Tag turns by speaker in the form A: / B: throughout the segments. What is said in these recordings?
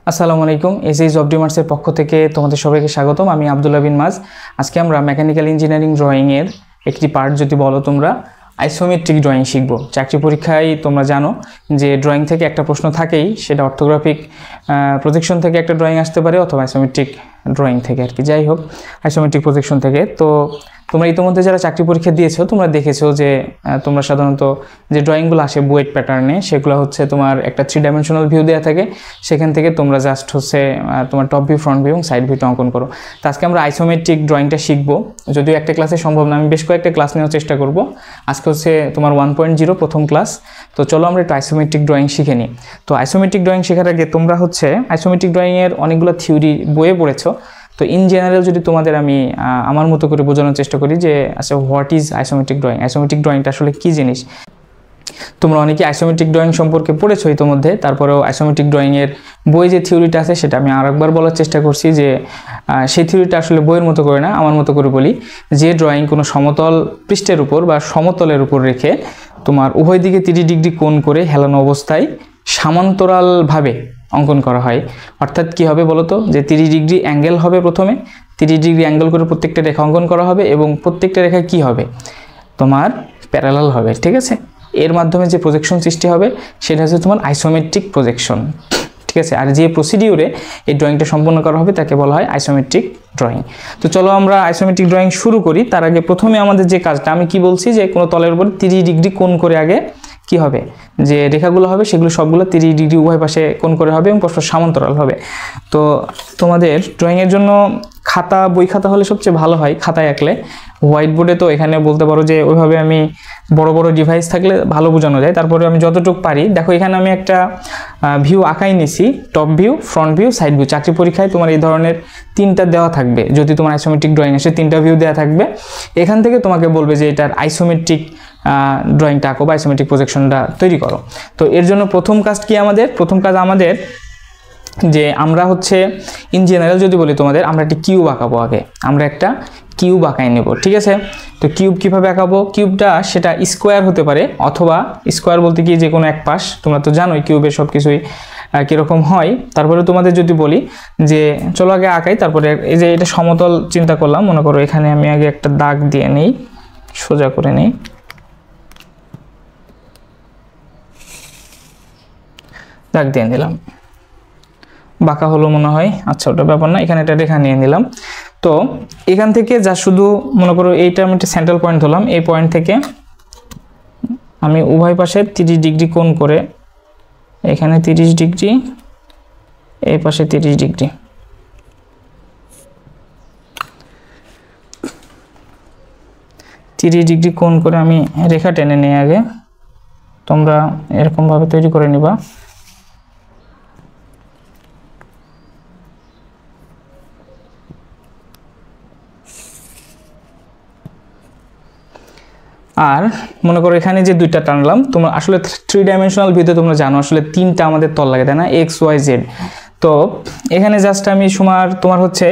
A: আসসালামু আলাইকুম। এসএস অপটিমার্সের পক্ষ থেকে তোমাদের সবাইকে স্বাগতম। আমি আব্দুল্লাহ বিন মাজ। আজকে আমরা মেকানিক্যাল ইঞ্জিনিয়ারিং ড্রয়িংয়ের একটি পার্ট যদি বলো তোমরা আইসোমেট্রিক ড্রয়িং শিখবো। চাকরি পরীক্ষায় তোমরা জানো যে ড্রয়িং থেকে একটা প্রশ্ন থাকেই, সেটা অর্থোগ্রাফিক প্রজেকশন থেকে একটা ড্রয়িং আসতে পারে অথবা আইসোমেট্রিক ড্রয়িং থেকে আর কি, যাই হোক আইসোমেট্রিক প্রজেকশন থেকে। তো তোমরা ইতিমধ্যে যারা চাকরি পরীক্ষা দিয়েছো তোমরা দেখেছো যে তোমরা সাধারণত যে ড্রয়িংগুলো আসে বুয়েট প্যাটার্নে, সেগুলো হচ্ছে তোমার একটা 3 ডাইমেনশনাল ভিউ দেওয়া থাকে, সেখান থেকে তোমরা জাস্ট হচ্ছে তোমার টপ ভিউ, ফ্রন্ট ভিউ এবং সাইড ভিউটা অঙ্কন করো। তো আজকে আমরা আইসোমেট্রিক ড্রয়িংটা শিখবো, যদিও একটা ক্লাসে সম্ভব না, আমি বেশ কয়েকটা ক্লাস নেওয়ার চেষ্টা করব। আজকে হচ্ছে তোমার 1.0 প্রথম ক্লাস। তো চলো আমরা একটু আইসোমেট্রিক ড্রয়িং শিখে নিই। তো আইসোমেট্রিক ড্রয়িং শেখার আগে তোমরা হচ্ছে আইসোমেট্রিক ড্রয়িংয়ের অনেকগুলো থিওরি বইয়ে পড়েছো। তো ইন জেনারেল যদি তোমাদের আমি আমার মতো করে বোঝানোর চেষ্টা করি যে আচ্ছা what is isometric drawing, isometric ড্রয়িংটা আসলে কী জিনিস। তোমরা অনেকে আইসোমেট্রিক ড্রয়িং সম্পর্কে পড়েছো ইতিমধ্যে, তারপরেও আইসোমেট্রিক ড্রয়িংয়ের বই যে থিওরিটা আছে সেটা আমি আরেকবার বলার চেষ্টা করছি যে সেই থিওরিটা আসলে বইয়ের মতো করে না, আমার মতো করে বলি যে ড্রয়িং কোনো সমতল পৃষ্ঠের উপর বা সমতলের উপর রেখে তোমার উভয় দিকে 30 ডিগ্রি কোণ করে হেলানো অবস্থায় সমান্তরালভাবে অঙ্কন করা হয়। অর্থাৎ কী হবে বলো তো, যে 30 ডিগ্রি অ্যাঙ্গেল হবে, প্রথমে 30 ডিগ্রি অ্যাঙ্গেল করে প্রত্যেকটা রেখা অঙ্কন করা হবে এবং প্রত্যেকটা রেখা কী হবে তোমার প্যারালাল হবে, ঠিক আছে। এর মাধ্যমে যে প্রজেকশন সৃষ্টি হবে সেটা হচ্ছে তোমার আইসোমেট্রিক প্রজেকশন, ঠিক আছে। আর যে প্রসিডিউরে এই ড্রয়িংটা সম্পন্ন করা হবে তাকে বলা হয় আইসোমেট্রিক ড্রয়িং। তো চলো আমরা আইসোমেট্রিক ড্রয়িং শুরু করি। তার আগে প্রথমে আমাদের যে কাজটা, আমি কি বলছি যে কোনো তলের উপর 30 ডিগ্রি কোণ করে আগে কি হবে, যে রেখাগুলো হবে সেগুলো সবগুলো 30 ডিগ্রি উভয় পাশে কোণ করে হবে এবং পরস্পর সমান্তরাল হবে। তো তোমাদের ড্রয়িংয়ের জন্য খাতা, বই খাতা হলে সবচেয়ে ভালো হয়, খাতায় আঁকলে। হোয়াইট বোর্ডে তো এখানে বলতে পারো যে ওইভাবে আমি বড় বড় ডিভাইস থাকলে ভালো বোঝানো যায়, তারপরে আমি যতটুকু পারি। দেখো এখানে আমি একটা ভিউ আঁকাই নিছি, top view, front view, side view. চাকরি পরীক্ষায় তোমার এই ধরনের 3টা দেওয়া থাকবে, যদি তোমার আইসোমেট্রিক ড্রয়িং আসে 3টা ভিউ দেওয়া থাকবে। এখান থেকে তোমাকে বলবে যে এটার আইসোমেট্রিক ড্রয়িংটা আঁকো বা আইসোমেট্রিক প্রজেকশনটা তৈরি করো। তো এর জন্য প্রথম কাজ কি আমাদের, প্রথম কাজ আমাদের যে আমরা হচ্ছে ইন জেনারেল যদি বলি তোমাদের, আমরা একটা কিউব আঁকাবো। আগে আমরা একটা কিউব আঁকাই নেব, ঠিক আছে। তো কিউব কীভাবে আঁকাবো, কিউবটা সেটা স্কোয়ার হতে পারে অথবা স্কোয়ার বলতে কি যে কোনো এক পাশ, তোমরা তো জানোই কিউবের সব কিছুই কীরকম হয়। তারপরে তোমাদের যদি বলি যে চলো আগে আঁকাই, তারপরে এই যে এটা সমতল চিন্তা করলাম, মনে করো এখানে আমি আগে একটা দাগ দিয়ে নিই, সোজা করে নিই, দাগ দিয়ে নিলাম, বাঁকা হলো মনে হয়, আচ্ছা ওটা ব্যাপার না, এখানে একটা রেখা নিয়ে নিলাম। তো এখান থেকে যা শুধু মনে করো এইটা আমি একটা সেন্ট্রাল পয়েন্ট ধরলাম, এই পয়েন্ট থেকে আমি উভয় পাশে 30 ডিগ্রি কোণ করে, এখানে 30 ডিগ্রি, এই পাশে 30 ডিগ্রি, কোণ করে আমি রেখা টেনে নিই। আগে তোমরা এরকমভাবে তৈরি করে নিবা। আর মনে করো এখানে যে 2টা টানলাম, তোমরা আসলে 3 ডাইমেনশনাল ভিউতে তোমরা জানো আসলে 3টা আমাদের তল লাগে, তাই না, এক্স ওয়াই জেড। তো এখানে জাস্ট আমি তোমার হচ্ছে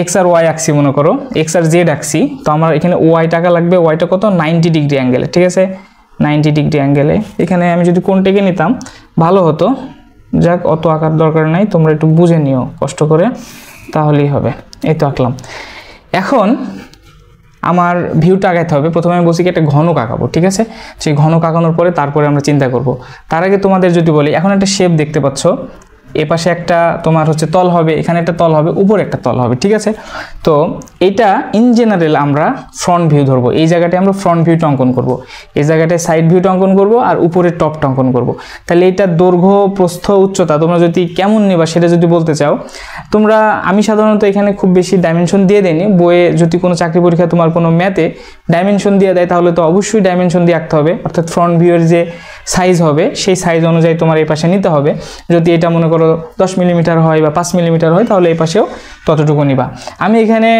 A: এক্স আর ওয়াই আঁকছি, মনে করো এক্স আর জেড আঁকছি। তো আমার এখানে ওয়াই টাকা লাগবে, ওয়াইটা কত 90 ডিগ্রি অ্যাঙ্গেলে, ঠিক আছে, 90 ডিগ্রি অ্যাঙ্গেলে। এখানে আমি যদি কোণটাকে নিতাম ভালো হতো, যাক অত আঁকার দরকার নাই, তোমরা একটু বুঝে নিও কষ্ট করে, তাহলেই হবে। এই তো আঁকলাম। এখন আমার ভিউটা আঁকাইতে হবে। প্রথমে আমি বলছি কি একটা ঘনক আঁকাবো, ঠিক আছে। সেই ঘনক আঁকানোর পরে তারপরে আমরা চিন্তা করব। তার আগে তোমাদের যদি বলি, এখন একটা শেপ দেখতে পাচ্ছ, এপাশে একটা তোমার হচ্ছে তল হবে, এখানে একটা তল হবে, উপরে একটা তল হবে, ঠিক আছে। তো এটা ইন জেনারেল আমরা ফ্রন্ট ভিউ ধরবো, এই জায়গাটায় আমরা ফ্রন্ট ভিউটা অঙ্কন করব, এই জায়গাটায় সাইড ভিউটা অঙ্কন করব, আর উপরে টপটা অঙ্কন করব। তাহলে এটা দৈর্ঘ্য, প্রস্থ, উচ্চতা তোমরা যদি কেমন নেবা সেটা যদি বলতে চাও তোমরা, আমি সাধারণত এখানে খুব বেশি ডাইমেনশন দিয়ে দেয়নি। বইয়ে যদি কোনো চাকরি পরীক্ষা তোমার কোনো ম্যাথে ডাইমেনশন দিয়ে দেয় তাহলে তো অবশ্যই ডাইমেনশন দিয়ে আঁকতে হবে, অর্থাৎ ফ্রন্ট ভিউয়ের যে সাইজ হবে সেই সাইজ অনুযায়ী তোমার এই পাশে নিতে হবে। যদি এটা মনে করো 10 মিলিমিটার হয় বা 5 মিলিমিটার হয় তাহলে এই পাশেও ততটুকু নিবা। আমি এখানে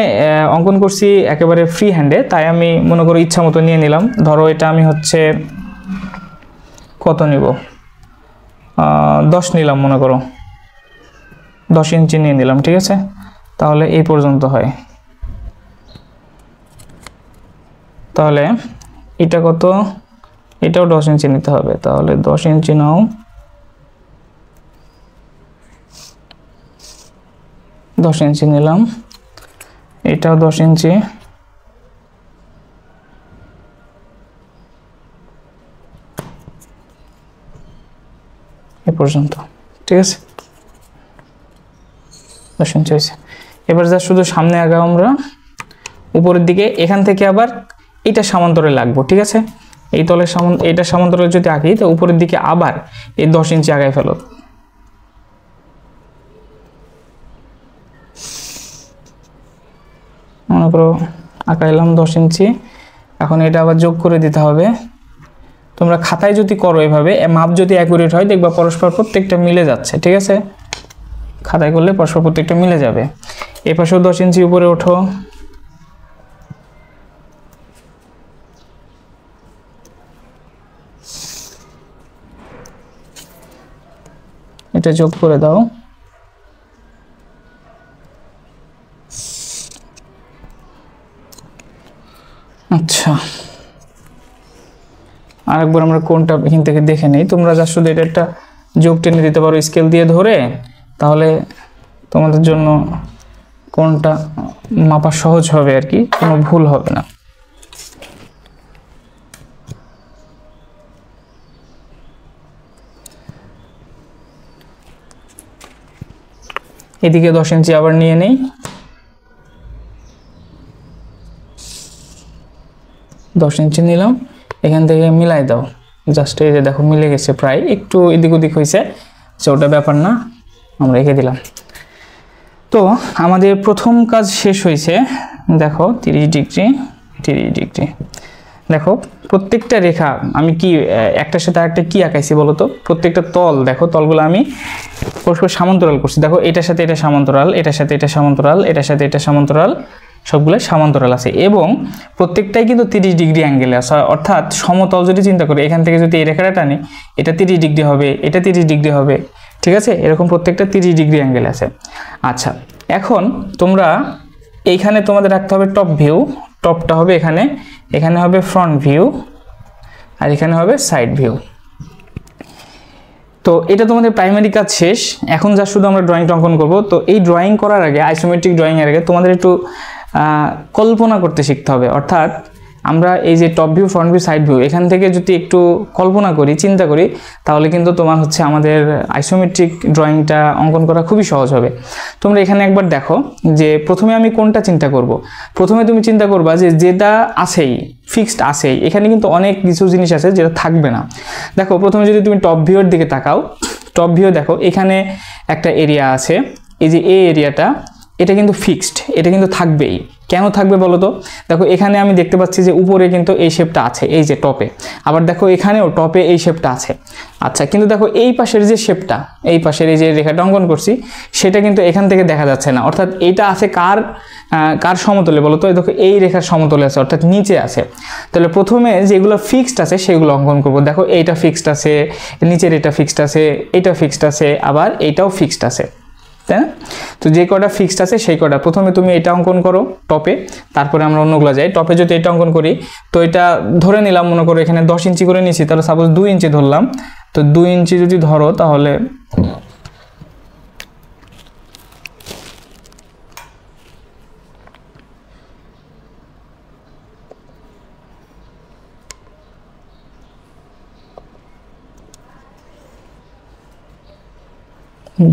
A: অঙ্কন করছি একেবারে ফ্রি হ্যান্ডে, তাই আমি মনে করো ইচ্ছা মতো নিয়ে নিলাম। ধরো এটা আমি হচ্ছে কত নিব, 10 নিলাম, মনে করো 10 ইঞ্চি নিয়ে নিলাম, ঠিক আছে। তাহলে এই পর্যন্ত হয়। তাহলে এটা কত, এটাও 10 ইঞ্চি নিতে হবে, তাহলে 10 ইঞ্চি নাও, 10 ইঞ্চি নিলাম, এটাও 10 ইঞ্চি, এ পর্যন্ত। ঠিক আছে, 10 ইঞ্চি হয়েছে। এবার যা শুধু সামনে আগাও আমরা উপরের দিকে, এখান থেকে আবার এটা সমান্তরালে লাগবো। ঠিক আছে, এই তলের এটা সমান্তরালে যদি আঁকি তো উপরের দিকে আবার এই 10 ইঞ্চি আগায় ফেলো। মনে করো আঁকাইলাম 10 ইঞ্চি, এখন এটা আবার যোগ করে দিতে হবে। তোমরা খাতায় যদি করো এভাবে, মাপ যদি অ্যাকুরেট হয় দেখবা পরস্পর প্রত্যেকটা মিলে যাচ্ছে। ঠিক আছে, খাতায় করলে পরস্পর প্রত্যেকটা মিলে যাবে। এ পাশেও 10 ইঞ্চি উপরে ওঠো, এটা যোগ করে দাও। আচ্ছা, আরেকবার আমরা কোনটা এখান থেকে দেখে নেই। তোমরা যা শুধু এটা একটা যোগ টেনে দিতে পারো স্কেল দিয়ে ধরে, তাহলে তোমাদের জন্য কোনটা মাপা সহজ হবে আর কি, কোনো ভুল হবে না। এদিকে 10 ইঞ্চি আবার নিয়ে নেই, 10 ইঞ্চি নিলাম, এখান থেকে মিলাই দাও। জাস্ট এই যে দেখো মিলে গেছে, প্রায় একটু এদিক ওদিক হয়েছে, ওটা ব্যাপার না, আমরা রেখে দিলাম। তো আমাদের প্রথম কাজ শেষ হয়েছে। দেখো 30 ডিগ্রি 30 ডিগ্রি। দেখো প্রত্যেকটা রেখা আমি কি একটার সাথে আরেকটা কি আঁকাইছি বলো তো? প্রত্যেকটা তল দেখো, তলগুলো আমি পরস্পর সমান্তরাল করছি। দেখো এটার সাথে এটা সমান্তরাল, এটার সাথে এটা সমান্তরাল, এটার সাথে এটা সমান্তরাল, সবগুলো সমান্তরাল আছে এবং প্রত্যেকটাই কিন্তু 30 ডিগ্রি অ্যাঙ্গেলে আছে। অর্থাৎ সমতল যদি চিন্তা করি, এখান থেকে যদি এই রেখাটা টানি, এটা 30 ডিগ্রি হবে, এটা 30 ডিগ্রি হবে। ঠিক আছে, এরকম প্রত্যেকটা 30 ডিগ্রি অ্যাঙ্গেলে আছে। আচ্ছা, এখন তোমরা এইখানে তোমাদের রাখতে হবে টপ ভিউ। টপটা হবে এখানে, এখানে হবে ফ্রন্ট ভিউ, আর এখানে হবে সাইড ভিউ। তো এটা তোমাদের প্রাইমারি কাজ শেষ। এখন যা শুধু আমরা ড্রয়িংটা অঙ্কন করব। তো এই ড্রয়িং করার আগে, আইসোমেট্রিক ড্রয়িং এর আগে তোমাদের একটু কল্পনা করতে শিখতে হবে। অর্থাৎ আমরা এই যে top view, front view, side view, এখান থেকে যদি একটু কল্পনা করি, চিন্তা করি, তাহলে কিন্তু তোমার হচ্ছে আমাদের আইসোমেট্রিক ড্রয়িংটা অঙ্কন করা খুবই সহজ হবে। তোমরা এখানে একবার দেখো যে প্রথমে আমি কোনটা চিন্তা করব। প্রথমে তুমি চিন্তা করবা যে যেটা আছেই, ফিক্সড আছেই, এখানে কিন্তু অনেক কিছু জিনিস আছে যেটা থাকবে না। দেখো প্রথমে যদি তুমি টপ ভিউর দিকে তাকাও, টপ ভিউ দেখো এখানে একটা এরিয়া আছে, এই যে এই এরিয়াটা, এটা কিন্তু ফিক্সড, এটা কিন্তু থাকবেই। কেন থাকবে বলো তো? দেখো এখানে আমি দেখতে পাচ্ছি যে উপরে কিন্তু এই শেপটা আছে, এই যে টপে, আবার দেখো এখানেও টপে এই শেপটা আছে। আচ্ছা, কিন্তু দেখো এই পাশের যে শেপটা, এই পাশের এই যে রেখাটা অঙ্কন করছি, সেটা কিন্তু এখান থেকে দেখা যাচ্ছে না। অর্থাৎ এইটা আছে কার সমতলে বলো তো? দেখো এই রেখার সমতলে আছে, অর্থাৎ নিচে আছে। তাহলে প্রথমে যেগুলো ফিক্সড আছে সেগুলো অঙ্কন করব। দেখো এইটা ফিক্সড আছে, নিচের এটা ফিক্সড আছে, এটা ফিক্সড আছে, আবার এইটাও ফিক্সড আছে, তাই না? তো যে কটা ফিক্সড আছে সেই কটা প্রথমে তুমি এটা অঙ্কন করো টপে, তারপরে আমরা অন্যগুলো যাই। টপে যদি এটা অঙ্কন করি, তো এটা ধরে নিলাম, মনে করো এখানে 10 ইঞ্চি করে নিয়েছি, তাহলে সাপোজ 2 ইঞ্চি ধরলাম। তো 2 ইঞ্চি যদি ধরো, তাহলে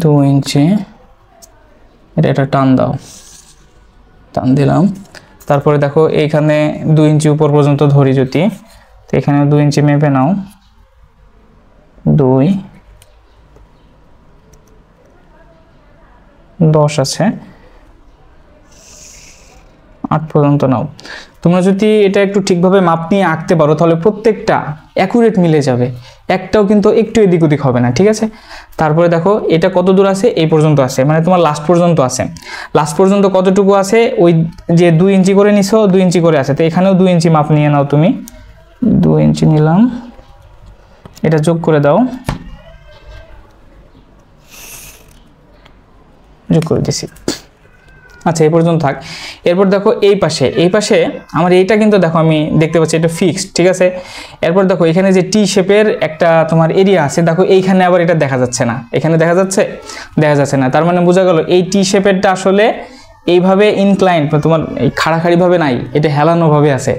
A: দু ইঞ্চি, এটা টান দাও, টান দিলাম। তারপরে দেখো এইখানে 2 ইঞ্চি উপর পর্যন্ত ধরি যদি, তো এখানে 2 ইঞ্চি মেপে নাও, 2 10 আছে, 8 পর্যন্ত নাও। তোমরা যদি এটা একটু ঠিকভাবে মাপ নিয়ে আঁকতে পারো, তাহলে প্রত্যেকটা অ্যাকুরেট মিলে যাবে, একটাও কিন্তু একটু এদিক ওদিক হবে না। ঠিক আছে, তারপরে দেখো এটা কত দূর আছে, এই পর্যন্ত আছে, মানে তোমার লাস্ট পর্যন্ত আছে। লাস্ট পর্যন্ত কতটুকু আছে? ওই যে 2 ইঞ্চি করে নিছো, 2 ইঞ্চি করে আছে, তো এখানেও 2 ইঞ্চি মাপ নিয়ে নাও তুমি। 2 ইঞ্চি নিলাম, এটা যোগ করে দাও, যোগ করে দিছি। আচ্ছা এই পর্যন্ত থাক। এরপর দেখো এই পাশে আমার এইটা কিন্তু দেখো আমি দেখতে পাচ্ছি এটা ফিক্সড, ঠিক আছে। এরপর দেখো এখানে যে টি শেপের একটা তোমার এরিয়া আছে, দেখো এইখানে আবার এটা দেখা যাচ্ছে না, এখানে দেখা যাচ্ছে না। তার মানে বোঝা গেল এই টি শেপেরটা আসলে এইভাবে ইনক্লাইন্ড তোমার খাড়াখাড়িভাবে নাই, এটা হেলানোভাবে আছে।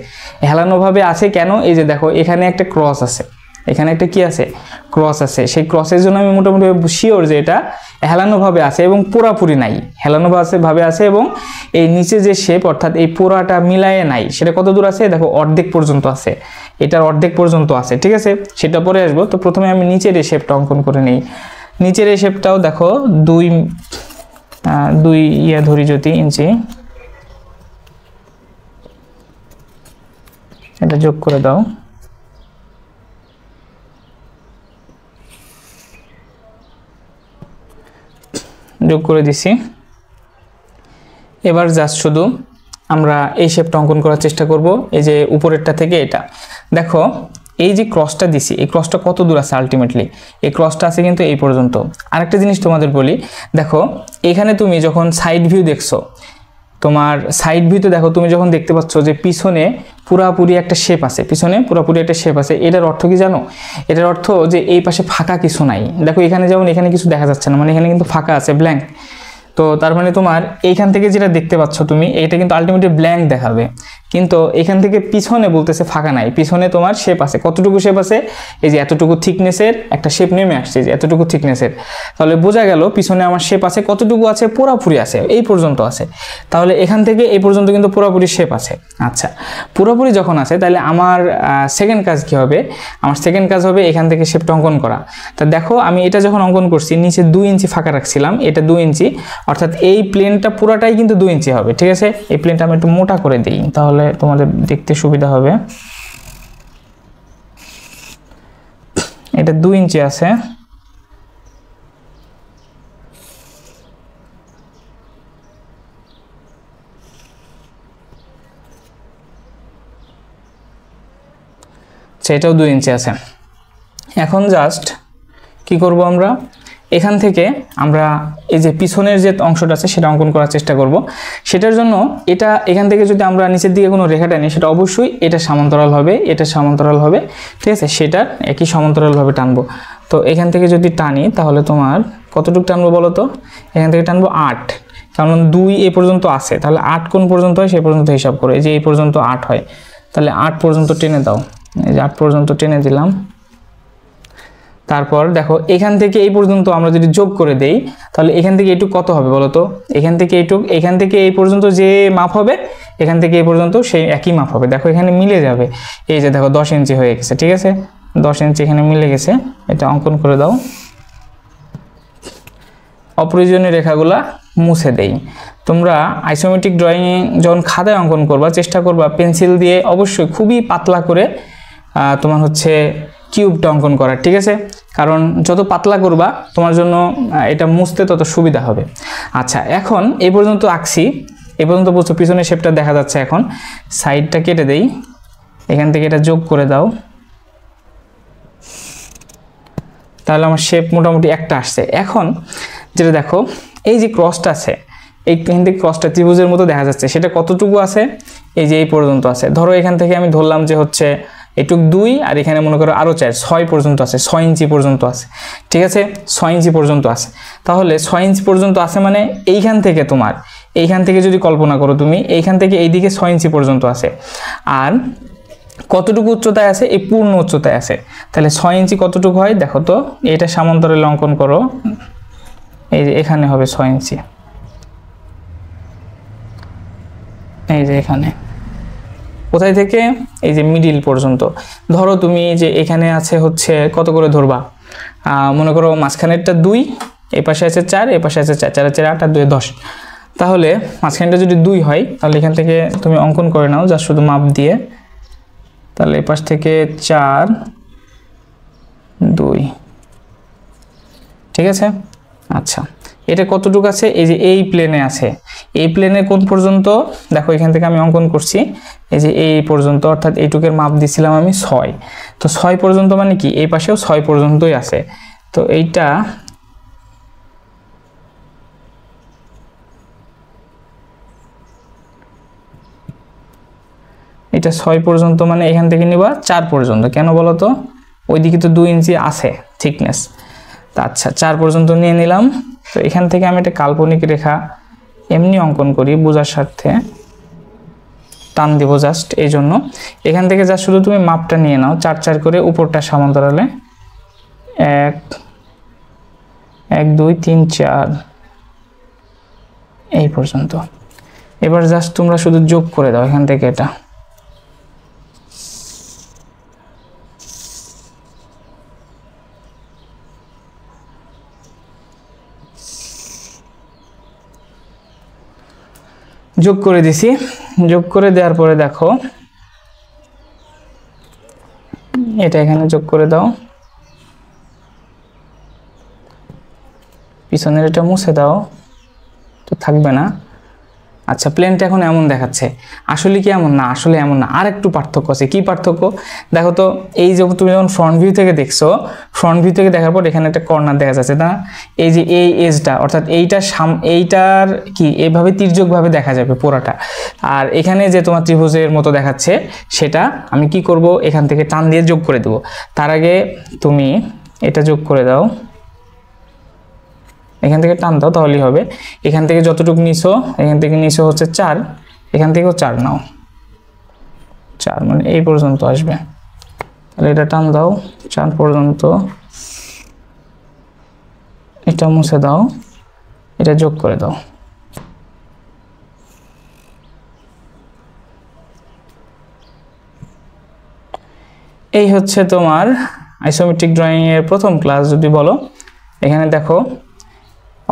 A: হেলানোভাবে আছে কেন? এই যে দেখো এখানে একটা ক্রস আছে, এখানে একটা কি আছে, ক্রস আছে। সেই ক্রসের জন্য আমি মোটামুটি শিওর যে এটা হেলানোভাবে আছে এবং পুরাপুরি নাই, হেলানোভাবে আছে এবং এই নিচে যে শেপ অর্থাৎ এই পুরাটা মিলায়ে নাই, সেটা কত দূর আছে দেখো অর্ধেক পর্যন্ত আছে, এটার অর্ধেক পর্যন্ত আছে, ঠিক আছে। সেটা পরে আসবো। তো প্রথমে আমি নিচের এই শেপটা অঙ্কন করে নিই। নিচের এই শেপটাও দেখো দুই ধরি যদি ইঞ্চি, এটা যোগ করে দাও। যোগ করে দিছি। এবার জাস্ট শুধু আমরা এই শেপটা অঙ্কন করার চেষ্টা করব। এই যে উপরেরটা থেকে এটা দেখো, এই যে ক্রসটা দিছি, এই ক্রসটা কত দূর আছে আলটিমেটলি, এই ক্রসটা আছে কিন্তু এই পর্যন্ত। আরেকটা জিনিস তোমাদের বলি, দেখো এখানে তুমি যখন সাইড ভিউ দেখছো, তোমার সাইড ভিউতে দেখো তুমি যখন দেখতে পাচ্ছ যে পিছনে পুরাপুরি একটা শেপ আছে, এটার অর্থ কি জানো? এটার অর্থ যে এই পাশে ফাঁকা কিছু নাই। দেখো এখানে যেমন এখানে কিছু দেখা যাচ্ছে না, মানে এখানে কিন্তু ফাঁকা আছে, ব্ল্যাঙ্ক। তো তার মানে তোমার এইখান থেকে যেটা দেখতে পাচ্ছ তুমি, এটা কিন্তু আলটিমেটলি ব্ল্যাঙ্ক দেখাবে, কিন্তু এখান থেকে পিছনে বলতেছে ফাঁকা নাই, পিছনে তোমার শেপ আছে। কতটুকু শেপ আছে? এই যে এতটুকু থিকনেসের একটা শেপ নেমে আসছে, যে এতটুকু থিকনেসের। তাহলে বোঝা গেল পিছনে আমার শেপ আছে, কতটুকু আছে? পুরোপুরি আছে, এই পর্যন্ত আছে। তাহলে এখান থেকে এই পর্যন্ত কিন্তু পুরোপুরি শেপ আছে। আচ্ছা, পুরোপুরি যখন আছে তাহলে আমার সেকেন্ড কাজ কি হবে? আমার সেকেন্ড কাজ হবে এখান থেকে শেপটা অঙ্কন করা। তা দেখো আমি এটা যখন অঙ্কন করছি, নিচে 2 ইঞ্চি ফাঁকা রাখছিলাম, এটা 2 ইঞ্চি, অর্থাৎ এই প্লেনটা পুরাটাই কিন্তু 2 ইঞ্চি হবে, ঠিক আছে। এই প্লেনটা আমি একটু মোটা করে দিই, তাহলে তোমাদের দেখতে সুবিধা হবে। এটা 2 ইঞ্চি আছে। এটাও 2 ইঞ্চি আছে। এখন জাস্ট কি করব আমরা? এখান থেকে আমরা এই যে পিছনের যে অংশটা আছে সেটা অঙ্কন করার চেষ্টা করব। সেটার জন্য এটা এখান থেকে যদি আমরা নিচের দিকে কোনো রেখা টানি, সেটা অবশ্যই এটা সমান্তরাল হবে, এটা সমান্তরাল হবে, ঠিক আছে। সেটা একই সমান্তরালভাবে টানবো। তো এখান থেকে যদি টানি তাহলে তোমার কতটুকু টানবো বলো তো? এখান থেকে টানবো 8, কারণ 2 এ পর্যন্ত আছে, তাহলে 8 কোন পর্যন্ত হয় সে পর্যন্ত হিসাব করে, এই যে এই পর্যন্ত 8 হয়, তাহলে 8 পর্যন্ত টেনে দাও। এই যে 8 পর্যন্ত টেনে দিলাম। তারপর দেখো এখান থেকে এই পর্যন্ত আমরা যদি যোগ করে দেই, তাহলে এখান থেকে এইটুক কত হবে বলো তো? এখান থেকে এইটুক, এখান থেকে এই পর্যন্ত যে মাপ হবে, এখান থেকে এই পর্যন্ত সেই একই মাপ হবে। দেখো এখানে মিলে যাবে, এই যে দেখো 10 ইঞ্চি হয়ে গেছে, ঠিক আছে। 10 ইঞ্চি এখানে মিলে গেছে, এটা অঙ্কন করে দাও। অপ্রয়োজনীয় রেখাগুলা মুছে দেই। তোমরা আইসোমেট্রিক ড্রয়িং যখন খাতায় অঙ্কন করবা, চেষ্টা করবা পেন্সিল দিয়ে অবশ্যই খুবই পাতলা করে তোমার হচ্ছে কিউবটা অঙ্কন করার, ঠিক আছে। কারণ যত পাতলা করবা তোমার জন্য এটা মুছতে তত সুবিধা হবে। আচ্ছা, এখন এই পর্যন্ত আঁকছি, এই পর্যন্ত বুঝছো পিছনের শেপটা দেখা যাচ্ছে। এখন সাইডটা কেটে দেই, এখান থেকে এটা যোগ করে দাও, তাহলে আমার শেপ মোটামুটি একটা আসছে। এখন যেটা দেখো, এই যে ক্রসটা আছে, এইখান থেকে ক্রসটা ত্রিভুজের মতো দেখা যাচ্ছে, সেটা কতটুকু আছে? এই যে এই পর্যন্ত আছে। ধরো এখান থেকে আমি ধরলাম যে হচ্ছে এটুক 2, আর এখানে মনে করো আরও 4, 6 পর্যন্ত আছে, 6 ইঞ্চি পর্যন্ত আছে, ঠিক আছে। 6 ইঞ্চি পর্যন্ত আছে, তাহলে 6 ইঞ্চি পর্যন্ত আছে মানে এইখান থেকে তোমার, এইখান থেকে যদি কল্পনা করো তুমি, এইখান থেকে এইদিকে 6 ইঞ্চি পর্যন্ত আছে। আর কতটুকু উচ্চতায় আছে? এই পূর্ণ উচ্চতায় আছে। তাহলে 6 ইঞ্চি কতটুকু হয় দেখো তো? এটা সমান্তরাল অঙ্কন করো, এই যে এখানে হবে 6 ইঞ্চি, এই যে এখানে কোথায় থেকে? এই যে মিডিল পর্যন্ত। ধরো তুমি যে এখানে আছে হচ্ছে কত করে ধরবা? মনে করো মাঝখানেরটা 2, এই পাশে আছে 4, এই পাশে আছে 4, 4 4 8 আর 2 10। তাহলে মাঝখানটা যদি 2 হয়, তাহলে এখান থেকে তুমি অঙ্কন করে নাও যা শুধু মাপ দিয়ে। তাহলে এই পাশ থেকে 4 2, ঠিক আছে। আচ্ছা, এটা কতটুকু আছে? এই যে এই প্লেনে আছে, এই প্লেনে কোন পর্যন্ত? দেখো এখান থেকে আমি অঙ্কন করছি, এই যে এই পর্যন্ত, অর্থাৎ এইটুকের মাপ দিছিলাম আমি 6। তো 6 পর্যন্ত মানে কি? এই পাশেও 6 পর্যন্তই আছে। তো এইটা এটা 6 পর্যন্ত, মানে এখান থেকে নিবা 4 পর্যন্ত। কেন বলো তো, ওইদিকে তো 2 ইঞ্চি আছে থিকনেস। তা আচ্ছা 4 পর্যন্ত নিয়ে নিলাম। তো এখান থেকে আমি একটা কাল্পনিক রেখা এমনি অঙ্কন করি বোঝার স্বার্থে, টান দিব জাস্ট এই জন্য। এখান থেকে যা শুধু তুমি মাপটা নিয়ে নাও 4 4 করে, উপরটা সমান্তরালে 1 1 2 3 4 এই পর্যন্ত। এবার জাস্ট তোমরা শুধু যোগ করে দাও এখান থেকে এটা। যোগ করে দিছি। যোগ করে দেওয়ার পরে দেখো এটা এখানে যোগ করে দাও, পিছনের এটা মুছে দাও, তো থাকবে না। আচ্ছা প্লেনটা এখন এমন দেখাচ্ছে, আসলে কি এমন না, আসলে এমন না, আর একটু পার্থক্য আছে। কি পার্থক্য দেখো তো, এই যে তুমি যখন ফ্রন্ট ভিউ থেকে দেখছো, ফ্রন্ট ভিউ থেকে দেখার পর এখানে একটা কর্নার দেখা যাচ্ছে না, এই যে এই এজটা, অর্থাৎ এইটার কি এভাবে তির্যকভাবে দেখা যাবে পুরোটা। আর এখানে যে তোমার ত্রিভুজের মতো দেখাচ্ছে, সেটা আমি কি করব, এখান থেকে টান দিয়ে যোগ করে দেব। তার আগে তুমি এটা যোগ করে দাও, এখান থেকে টান দাও তাহলেই হবে। এখান থেকে যতটুকু নিছো, এখান থেকে নিছো হচ্ছে 4, এখান থেকেও 4 নাও, 4 মানে এই পর্যন্ত আসবে। তাহলে এটা টান দাও 4 পর্যন্ত, এটা মুছে দাও, এটা যোগ করে দাও। এই হচ্ছে তোমার আইসোমেট্রিক ড্রয়িং এর প্রথম ক্লাস যদি বলো। এখানে দেখো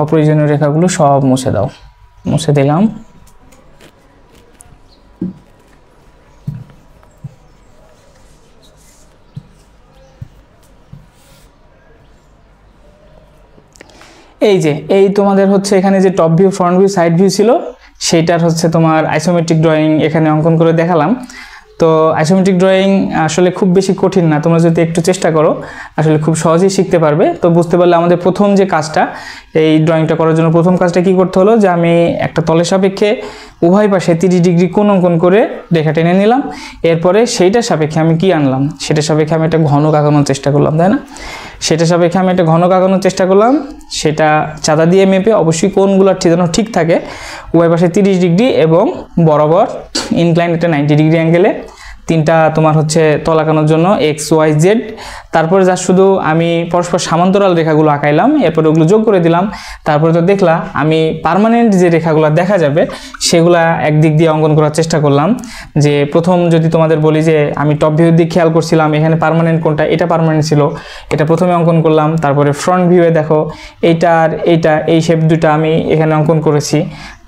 A: অপ্রয়োজনীয় রেখাগুলো সব মুছে দাও, মুছে দিলাম। এই যে এই তোমাদের হচ্ছে এখানে যে top view, front view, side view ছিল, সেইটার হচ্ছে তোমার আইসোমেট্রিক ড্রয়িং এখানে অঙ্কন করে দেখালাম। তো আইসোমেট্রিক ড্রয়িং আসলে খুব বেশি কঠিন না, তোমরা যদি একটু চেষ্টা করো আসলে খুব সহজেই শিখতে পারবে। তো বুঝতে পারলে আমাদের প্রথম যে কাজটা, এই ড্রয়িংটা করার জন্য প্রথম কাজটা কি করতে হলো, যে আমি একটা তলের সাপেক্ষে উভয় পাশে 30 ডিগ্রি কোণ অঙ্কন করে রেখা টেনে নিলাম। এরপরে সেইটার সাপেক্ষে আমি কি আনলাম, সেটার সাপেক্ষে আমি একটা ঘনক আঁকানোর চেষ্টা করলাম, তাই না? সেটার সাপেক্ষে আমি একটা ঘনক আঁকানোর চেষ্টা করলাম, সেটা চাঁদা দিয়ে মেপে, অবশ্যই কোণগুলো যেন ঠিক থাকে, উভয় পাশে 30 ডিগ্রি এবং বরাবর ইনক্লাইন একটা 90 ডিগ্রি অ্যাঙ্গেলে তিনটা তোমার হচ্ছে তল আঁকানোর জন্য এক্স ওয়াই জেড। তারপরে যা শুধু আমি পরস্পর সমান্তরাল রেখাগুলো আঁকাইলাম, এরপরে ওগুলো যোগ করে দিলাম। তারপরে তো দেখলা আমি পার্মানেন্ট যে রেখাগুলো দেখা যাবে সেগুলা একদিক দিয়ে অঙ্কন করার চেষ্টা করলাম। যে প্রথম যদি তোমাদের বলি যে আমি টপ ভিউর দিক খেয়াল করছিলাম, এখানে পার্মানেন্ট কোনটা, এটা পার্মানেন্ট ছিল, এটা প্রথমে অঙ্কন করলাম। তারপরে ফ্রন্ট ভিউয়ে দেখো এইটা আর এইটা, এই শেপ দুটা আমি এখানে অঙ্কন করেছি।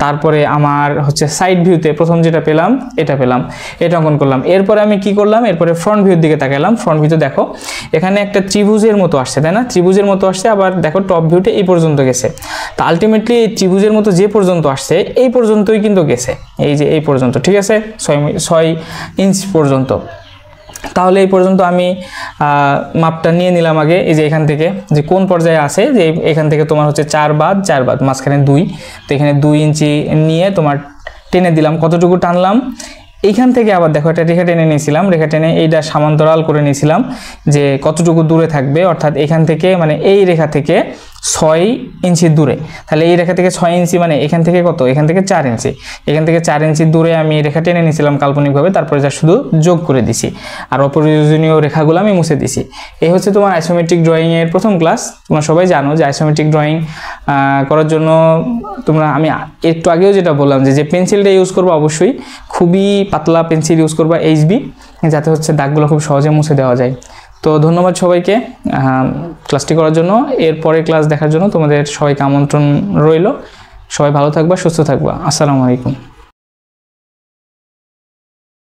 A: তারপরে আমার হচ্ছে সাইড ভিউতে প্রথম যেটা পেলাম এটা পেলাম, এটা অঙ্কন করলাম। এরপরে আমি কি করলাম, এরপরে ফ্রন্ট ভিউর দিকে তাকালাম। ফ্রন্ট ভিউতে দেখো এখানে একটা ত্রিভুজের মতো আসছে, তাই না? ত্রিভুজের মতো আসছে, আবার দেখো টপ ভিউতে এই পর্যন্ত গেছে। তো আলটিমেটলি এই ত্রিভুজের মতো যে পর্যন্ত আসছে এই পর্যন্তই কিন্তু গেছে, এই যে এই পর্যন্ত, ঠিক আছে, 6 ইঞ্চ পর্যন্ত। তাহলে এই পর্যন্ত আমি মাপটা নিয়ে নিলাম আগে, এই যে এখান থেকে যে কোন পর্যায়ে আছে, যে এখান থেকে তোমার হচ্ছে 4 বাদ মাঝখানে 2, তো এখানে 2 ইঞ্চি নিয়ে তোমার টেনে দিলাম। কতটুকু টানলাম, এইখান থেকে আবার দেখো একটা রেখা টেনে নিয়েছিলাম, রেখা টেনে এইটা সমান্তরাল করে নিয়েছিলাম যে কতটুকু দূরে থাকবে, অর্থাৎ এখান থেকে মানে এই রেখা থেকে 6 ইঞ্চি দূরে। তাহলে এই রেখা থেকে 6 ইঞ্চি মানে এখান থেকে কত, এখান থেকে 4 ইঞ্চি, এখান থেকে 4 ইঞ্চি দূরে আমি রেখা টেনে নিয়েছিলাম কাল্পনিকভাবে। তারপরে যা শুধু যোগ করে দিছি, আর অপ্রয়োজনীয় রেখাগুলো আমি মুছে দিছি। এই হচ্ছে তোমার আইসোমেট্রিক ড্রয়িংয়ের প্রথম ক্লাস। তোমরা সবাই জানো যে আইসোমেট্রিক ড্রয়িং করার জন্য তোমরা, আমি একটু আগেও যেটা বললাম যে পেন্সিলটা ইউজ করবো, অবশ্যই খুবই পাতলা পেন্সিল ইউজ করবা, HB, যাতে হচ্ছে দাগগুলো খুব সহজে মুছে দেওয়া যায়। তো ধন্যবাদ সবাইকে ক্লাসটি করার জন্য। এর পরের ক্লাস দেখার জন্য তোমাদের সবাইকে আমন্ত্রণ রইল। সবাই ভালো থাকবা, সুস্থ থাকবা। আসসালামু আলাইকুম।